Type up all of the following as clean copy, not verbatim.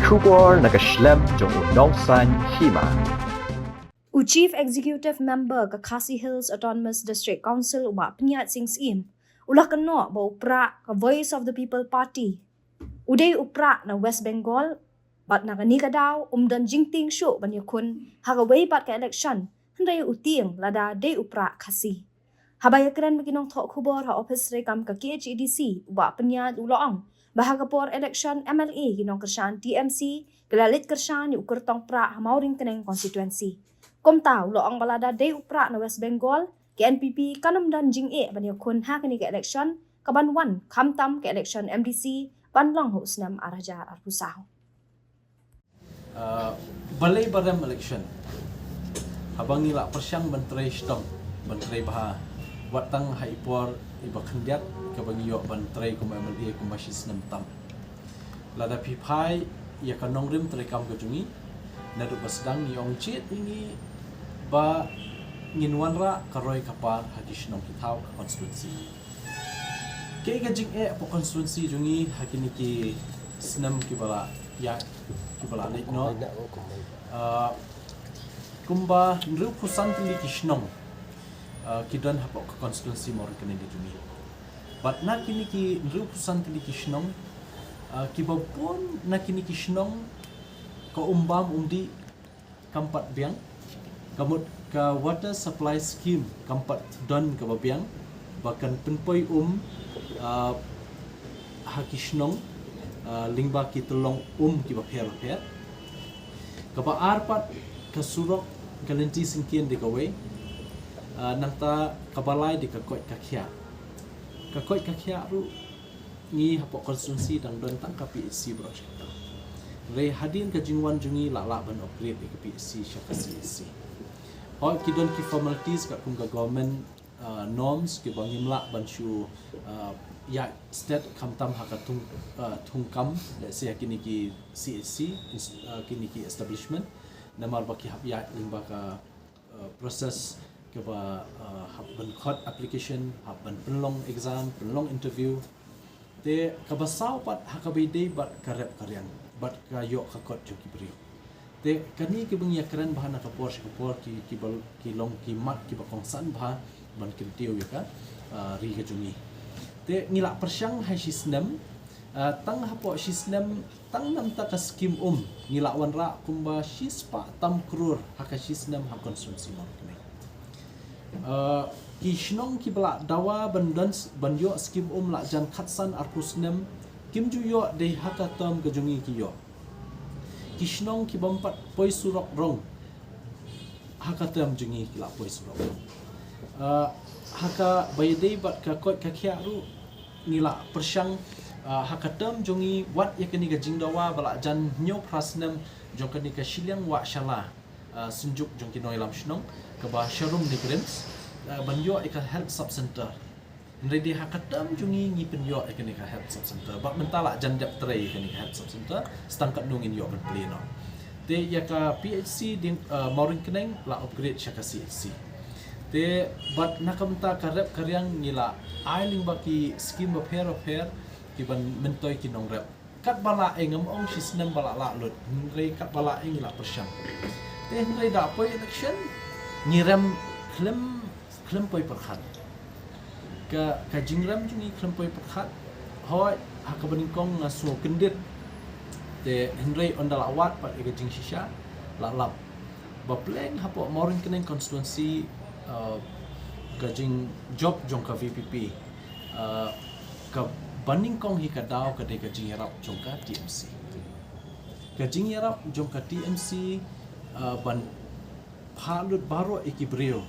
Kubor nakaslem jong udongsan hima. Chief Executive Member ka Khasi Hills Autonomous District Council uba Pniat Singh Sim ulah keno ba upra ka Voice of the People Party. Uday upra na West Bengal bat na kani kadaw umdan jingting syo banyakun hagaway bat ka election handay uting lada day upra Khasi. Habayakran maginong thok khubor ha office rekam ka KHEDC uba Pniat uloong bahagapor election MLA ginong kersan TMC galalit kersan yu kurtong pra hamauring keneng constituency. Komta ulo ang balada day upra na West Bengal ke NPP kanam dan jing banyo kun ha kani ke election kabanwan kamtam ke election MDC panlang ho snam araja arpusaw. Balay baram election habang nila persyang menteri stong menteri baha watang haipor iba kandidat kabang yo menteri kum MLA kum basis nam tam lada pipai ya kanong rim terekam kejungi nadu basdang niong chit ini ba nginwanra karoy kapar hadishnong hitaw ka constituency kay gajing po constituency jungi hakini ki snam kibala ya kibala lek no kumba nru pusan tili kishnong kidan hapok ka constituency mor kene di jungi but na kini ki nru pusan tili kishnong kibapun na kini kishnong ka umbam umdi kampat biang kamut ka water supply scheme kampat don ka babiang bahkan penpoi hakishnong lingba ki tolong ki bapher ka ba arpat ka surok galenti singkien de gawe nangta kabalai di ka koi ka khia ru ni hapok konstitusi dang don tang ka PSC bro re hadin ka jingwan jungi la ban upgrade ke PSC syakasi SC hoi kidon ki formalities ka kunga government norms ke bangim la ban shu ya state kamtam hakatung tungkam let's say kini ki CSC kini ki establishment namar baki hab ya limba ka process ke ba hab ban court application hab ban penlong exam penlong interview te kabasaw pat hakabide bat karep karyang bat kayo kakot jo kibri te kani ki bang yakran bahan ka por ki long ki mat ki bakong san bha ban kintiu ya ka ri ka jungi te ngila persyang hai sistem tang hapo sistem tang nam ta ka skim ngila wanra kumba sispa tam krur haka sistem ha konsumsi mo kini ki shnong ki bala dawa banyo skim la jan khatsan arpusnem kim ju yo de haka tam ka jungi ki yo kishnong ki bampat poi surok rong haka tam jungi ki la poi surok haka bayde bat ka kot ka khia ru nila persyang haka tam jungi wat yakani ga jingdawa bala jan nyo prasnem jongkani ka shiliang wa shala sunjuk jongki noilam shnong ka ba sharum de grems banyo ika health sub center ready hakatam jungi ngi penyo ekani ka health sub center bak mentala jandap tray ekani ka health sub center stangkat nungin yo ban pleno te yaka PHC ding mauring keneng la upgrade syaka CHC te bat nakamta karep karyang ngila ailing baki scheme of hair ki ban mentoy kinong rep kat bala engam ong sistem bala la lut ngrei kat bala eng la persyang te ngrei da poi election ngiram klem poi perkhat ka jingram jungi klem poi perkhat hoi hakabaningkong ngaso kendit te henry ondala awat pat ega jing shisha lalap bapleng hapo moring keneng constituency gajing job jong ka VPP ka baningkong hikadaw ka de gajing yarap jong ka TMC gajing yarap jong ka TMC ban palut baro ekibreo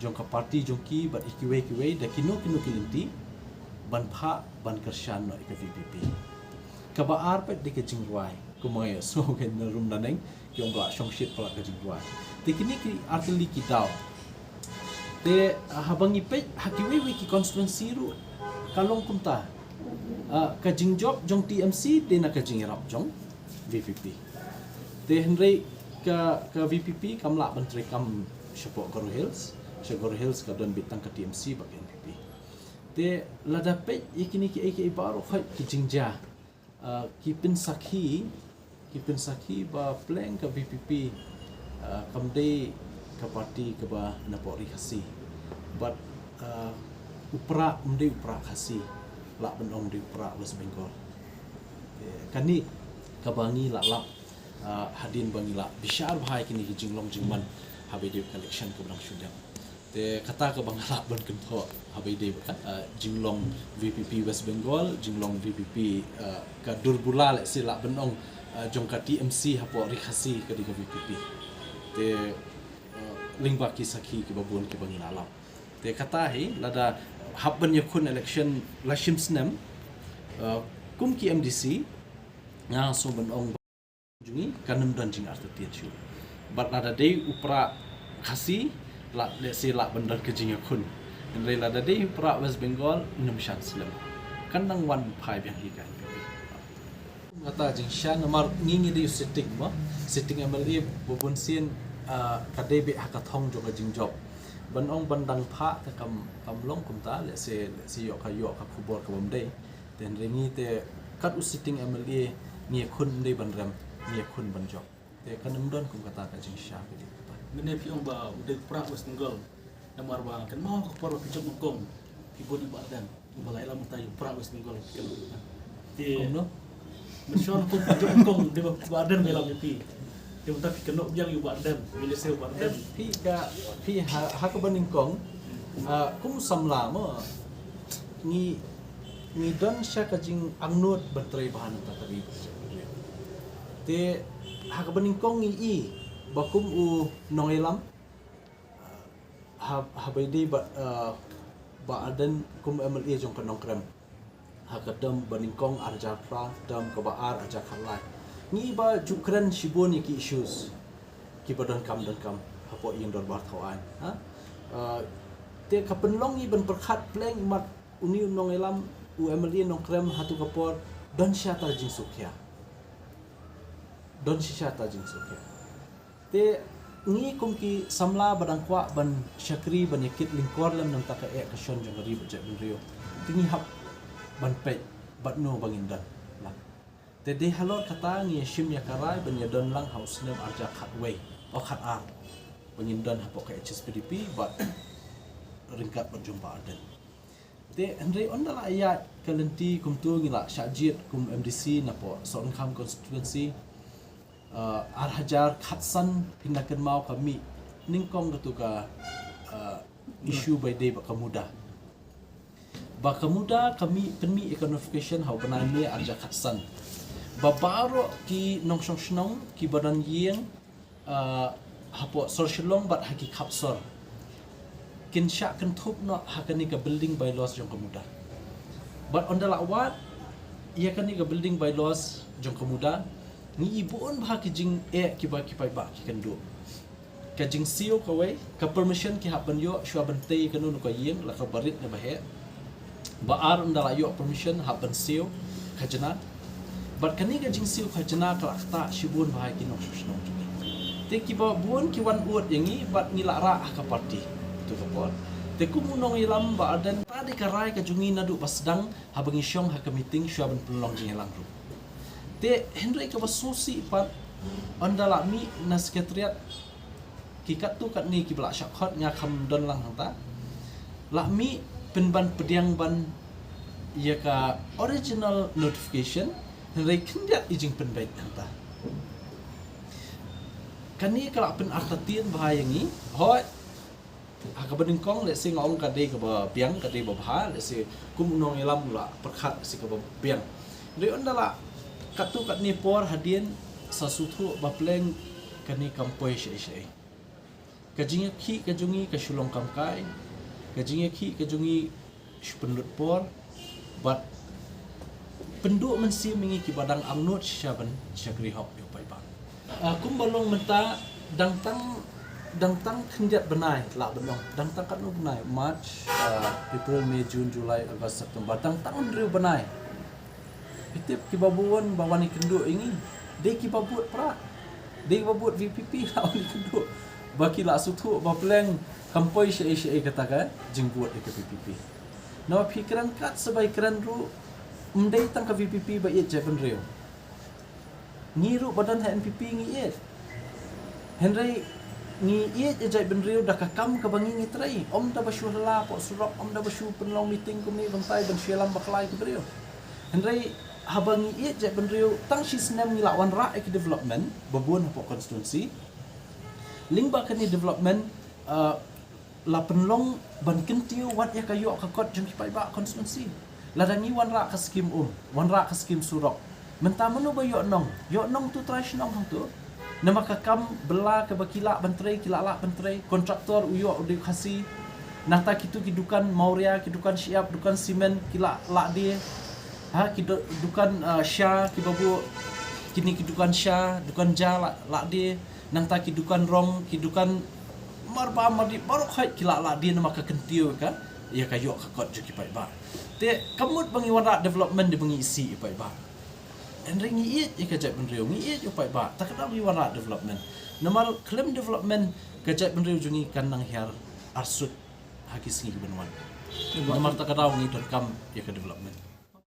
jong ka parti jong ki bat ikiwe da kino kilinti ban pha ban kershan no ka VPP ka baar pet de ka jingwai kumaya so ken rum naneng yong ga shongshit pala ka jingwai te kini ki artili ki daw te habang ipet hakiwe ki constituency ru kalong kumta ka jingjob jong TMC de na ka jingrap jong VPP te henry ka VPP kamla bantri kam Shapok Goro Hills ka don bitang ka TMC bag NPP te ladapet ikini ki aka baro khay ki jingja ki pinsakhi kipin saki ba plan ke VPP kamde ke parti ke ba napok rikasi but upra umde upra khasi lak benong di upra West Bengal kani kabangi lak lak hadin bangi lak bishar bhai kini ki jinglong jingman habe de collection ke bang syudang te kata ke bang lak ban kentho habe de jinglong VPP West Bengal jinglong VPP ka durbula lek si lak benong jongkati MC hapo rikasi ke di VPP te lingba ki saki ki babun ki bangi lak te kata hi lada habban yakun election lashim snem kum ki MDC nga so benong jungi kanam dan jing arta tian chu but lada day upra khasi la si la bandar ke jing yakun en re lada day upra West Bengal num shan slam kanang wan phai byang hi kan ngata jing shan namar ngingi di sitting MLA bobun sin kadai be hakathong jo jing job benong bandang pha ta kam long kum ta le se yo ka khubor ka bom dei ten rengi te kat u sitting MLA ni khun dei ban ram ni khun ban job te kanum don kum kata ka jing sha ke di mene pi ong ba ude pra West Bengal namar ba kan mau ko por pi jom kong pi bodi ba dan balai la mutai pra West Bengal kan te no mention ko pi jom kong de ba dan bela pi de mutai pi kenok yang yu ba dan mile se ba dan pi ha ka baning kong kum samla mo ni don sha ka jing angnot bertrai bahan ta tabi te ha ka baning kong i bakum u nongelam ha baidi ba adan kum MLA jong ka nongkrem ha ka dam baning kong arja pra dam ka ba ar arja khalai ni ba jukran shibon ki issues ki badan kam hapo ing dor bar thawan ha te ka penlong i ban perkhat pleng mat uni nongelam u MLA nongkrem hatu kapor don syata jing sukya te ngi kum ki samla badang kwa ban syakri ban yakit lingkor lam nang taka ka shon jong ri bajak bin rio tingi hap ban pe bat no bangindan la te de halor kata ngi shim ya karai ban ya don lang house nem arja khatway o khat ar bangindan hapo ka HSPDP bat ringkat berjumpa aden te andre ondala ayat kalenti kum tu ngila syajit kum MDC napo Son Kham constituency ar hajar khatsan pinakan mau kami ningkong tu ka issue by day bakamuda kami penmi economification hau benai me arja khatsan babaro ki nongsong snong ki badan yeng hapo socialong bat haki kapsor kin syak kan thup no hakani ka building bylaws jong kamuda but ondala awat ia kani ka building bylaws jong kamuda ni ibon bah ki jing ki ba ki pai ba ki kan do ka jing sio ka we ka permission ki haban yo shwa ban tei kanu ko yeng la ka barit na bahe ba ar ndala yo permission haban sio ka jana but kani ka jing sio ka jana ka ta shibun bah ki no shno te ki ba buon ki wan ut yangi bat ni la ra ka parti tu ka por te kumunong ilam ba adan tadi ka rai ka jungi nadu pasdang habangi syong ha ka meeting shwa ban pelong jing lang ru te Henry ka basusi pat andala mi na sekretariat ki kat tu kat ni ki bla syakhot nga kham don lang ta la mi penban pediang ban ya ka original notification Henry kindiat ijing penbait ta kani kala pen artatin bahayangi hoi aga bening kong le sing ong ka de ka ba piang ka de ba bha le si kum nong ilam la perkhat si ka ba piang de andala katu kat ni por hadien sasutu bapleng kani kampoi shei kajinga ki kajungi ka shulong kamkai kajinga ki kajungi shpenlut por bat penduk mensi mingi ki badang amnot syaban syakri hok yo pai bang kum balong menta dangtang khendiat benai la benong dangtang kat no benai March April May June July August September dangtang ndriu benai itip ki babuan bawani kenduk ini de ki babut pra de babut VPP la ni kenduk baki la sutu bapleng kampoi syai kata ka jingbuat ke VPP no pikiran kat sebai kran ru mdei tang ka VPP ba ye japan reo ngiru badan HNPP ngiit. Henry ngiit ejai benriu dah kakam ke bangi ngitrai. Om dah basyu hala pok surok, om dah basyu penlong meeting kumni bantai ban syelam baklai ke beriu. Henry habang ngiit jai benriu tang shi senam ngilawan ra ek development babun pok konstituensi. Lingba kani development la penlong ban kentiu wat ya kayo kakot jeng kipai ba konstituensi. Ladangi wan ra ka skim wan ra ka skim surok. Mentamanu ba yo nong tu trash nong hang tu. Nama kakam bela ke bakila bentrai kilala bentrai kontraktor uyo udah kasih nata kitu kidukan Mauria kidukan Siap dukan Simen kila la dia kidukan Syah kibabu kini kidukan Syah dukan Ja la dia nata kidukan Rong kidukan marba mardi baru kai kila la dia nama kekentiu kan ya kayo kakot juki pai ba te kamut bangi wara development di bangi isi pai ba and ngiit ikajat benriu ngiit upai ba tak kenal wara development namal claim development kajat benriu jungi kan nang hiar arsut haki singi benwan namal tak kenal ngi don kam ya ke development